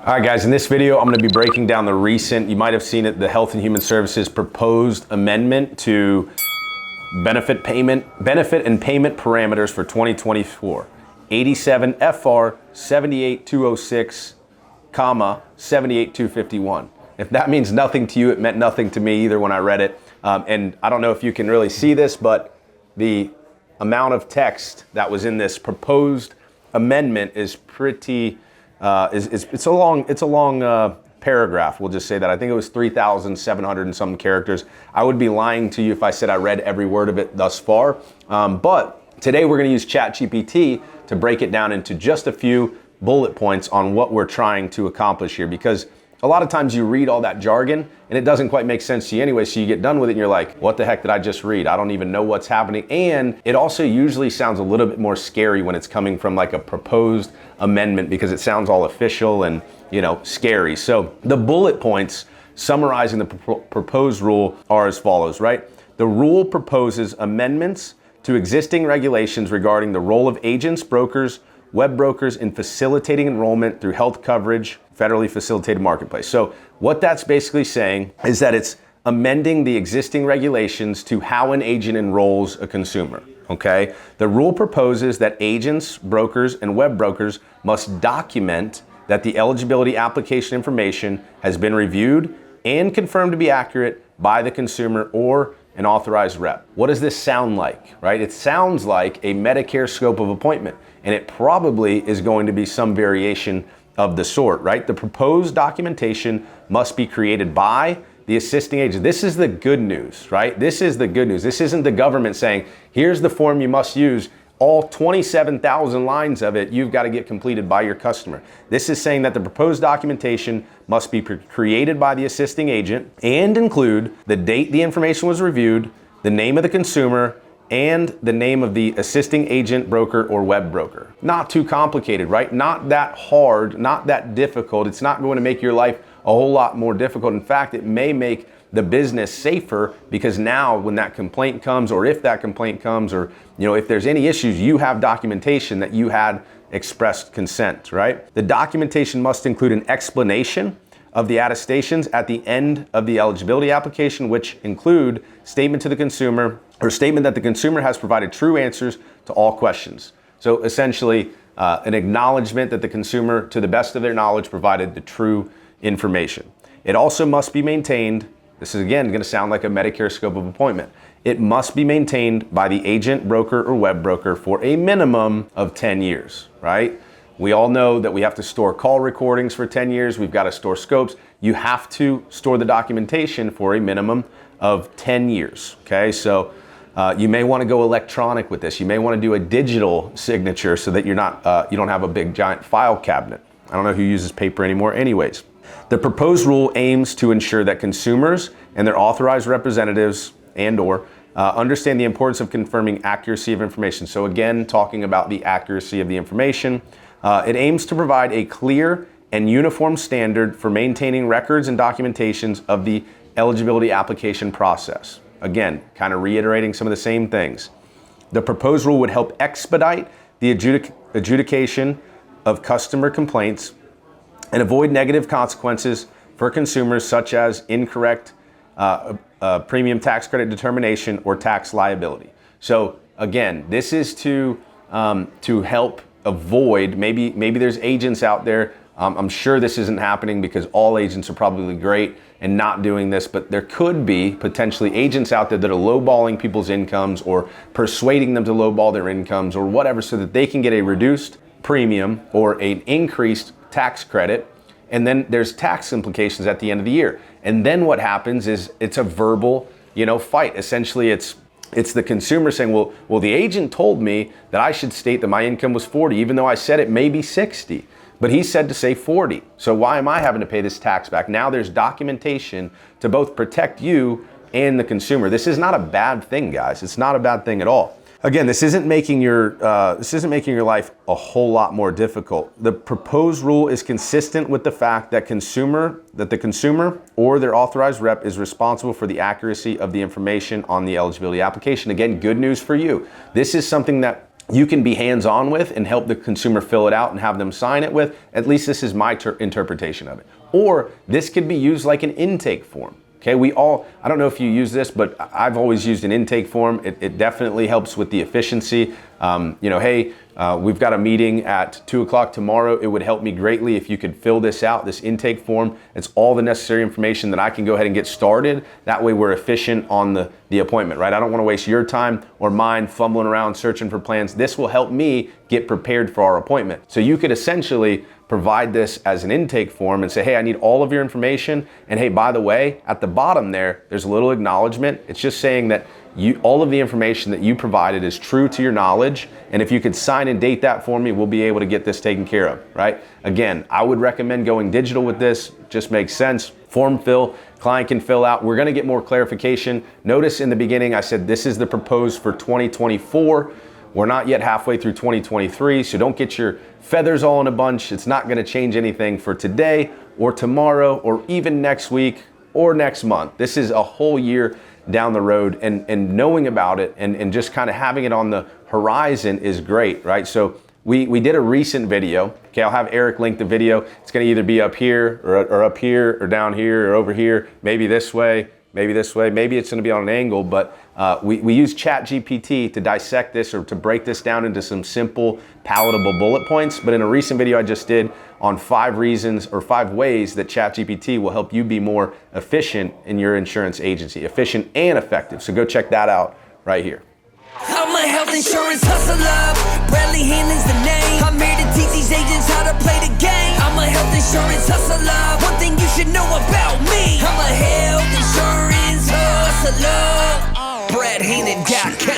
All right, guys, in this video, I'm going to be breaking down the recent, you might have seen it, the Health and Human Services proposed amendment to benefit and payment parameters for 2024. 87 FR 78206, 78251. If that means nothing to you, it meant nothing to me either when I read it. And I don't know if you can really see this, but the amount of text that was in this proposed amendment is pretty, it's a long paragraph. We'll just say that. I think it was 3,700 and some characters. I would be lying to you if I said I read every word of it thus far. But today we're going to use Chat GPT to break it down into just a few bullet points on what we're trying to accomplish here, because a lot of times you read all that jargon and it doesn't quite make sense to you anyway, so you get done with it and you're like, what the heck did I just read? I don't even know what's happening. And it also usually sounds a little bit more scary when it's coming from like a proposed amendment, because it sounds all official and, you know, scary. So the bullet points summarizing the proposed rule are as follows, right? The rule proposes amendments to existing regulations regarding the role of agents, brokers, web brokers in facilitating enrollment through health coverage, federally facilitated marketplace. So what that's basically saying is that it's amending the existing regulations to how an agent enrolls a consumer, okay? The rule proposes that agents, brokers, and web brokers must document that the eligibility application information has been reviewed and confirmed to be accurate by the consumer or an authorized rep. What does this sound like, right? It sounds like a Medicare scope of appointment, and it probably is going to be some variation of the sort, right? The proposed documentation must be created by the assisting agent. This is the good news, right? This is the good news. This isn't the government saying, here's the form you must use. All 27,000 lines of it, you've got to get completed by your customer. This is saying that the proposed documentation must be created by the assisting agent and include the date the information was reviewed, the name of the consumer, and the name of the assisting agent, broker, or web broker. Not too complicated, right? Not that hard, not that difficult. It's not going to make your life a whole lot more difficult. In fact, it may make the business safer, because now when that complaint comes, or if that complaint comes, or if there's any issues, you have documentation that you had expressed consent, right? The documentation must include an explanation of the attestations at the end of the eligibility application, which include statement to the consumer, or statement that the consumer has provided true answers to all questions. So essentially, an acknowledgement that the consumer, to the best of their knowledge, provided the true information. It also must be maintained. This is again going to sound like a Medicare scope of appointment. It must be maintained by the agent, broker, or web broker for a minimum of 10 years, right? We all know that we have to store call recordings for 10 years. We've got to store scopes. You have to store the documentation for a minimum of 10 years, okay? So you may want to go electronic with this. You may want to do a digital signature so that you're not, you don't have a big giant file cabinet. I don't know who uses paper anymore. Anyways, the proposed rule aims to ensure that consumers and their authorized representatives and/or understand the importance of confirming accuracy of information. So again, talking about the accuracy of the information, it aims to provide a clear and uniform standard for maintaining records and documentations of the eligibility application process. Again, kind of reiterating some of the same things. The proposed rule would help expedite the adjudication of customer complaints and avoid negative consequences for consumers, such as incorrect premium tax credit determination or tax liability. So again, this is to help avoid, maybe there's agents out there. I'm sure this isn't happening because all agents are probably great and not doing this, but there could be potentially agents out there that are lowballing people's incomes or persuading them to lowball their incomes or whatever, so that they can get a reduced premium or an increased tax credit. And then there's tax implications at the end of the year. And then what happens is it's a verbal, fight. Essentially, it's the consumer saying, well, the agent told me that I should state that my income was 40, even though I said it may be 60. But he said to say 40. So why am I having to pay this tax back? Now there's documentation to both protect you and the consumer. This is not a bad thing, guys. It's not a bad thing at all. Again, this isn't making your life a whole lot more difficult. The proposed rule is consistent with the fact that the consumer or their authorized rep is responsible for the accuracy of the information on the eligibility application. Again, good news for you. This is something that you can be hands-on with and help the consumer fill it out and have them sign it with. At least this is my interpretation of it. Or this could be used like an intake form. Okay, I don't know if you use this, but I've always used an intake form. It definitely helps with the efficiency. Hey, we've got a meeting at 2 o'clock tomorrow. It would help me greatly if you could fill this out, this intake form. It's all the necessary information that I can go ahead and get started. That way we're efficient on the appointment, right? I don't want to waste your time or mine fumbling around searching for plans. This will help me get prepared for our appointment. So you could essentially provide this as an intake form and say, hey, I need all of your information. And hey, by the way, at the bottom there's a little acknowledgement. It's just saying that all of the information that you provided is true to your knowledge. And if you could sign and date that for me, we'll be able to get this taken care of, right? Again, I would recommend going digital with this. Just makes sense. Form fill, client can fill out. We're gonna get more clarification. Notice in the beginning, I said this is the proposed for 2024. We're not yet halfway through 2023, so don't get your feathers all in a bunch. It's not gonna change anything for today or tomorrow or even next week or next month. This is a whole year down the road, and knowing about it and just kind of having it on the horizon is great, right? So we did a recent video. Okay, I'll have Eric link the video. It's gonna either be up here or up here or down here or over here, maybe this way, maybe this way, maybe it's gonna be on an angle, but we use Chat GPT to dissect this or to break this down into some simple, palatable bullet points. But in a recent video I just did on 5 reasons or 5 ways that Chat GPT will help you be more efficient in your insurance agency, efficient and effective. So go check that out right here. I'm a health insurance hustler. Bradley Hannon's the name. I'm here to teach these agents how to play the game. I'm a health insurance hustler. One thing you should know about me. I'm a health insurance hustler. BradHannon.com.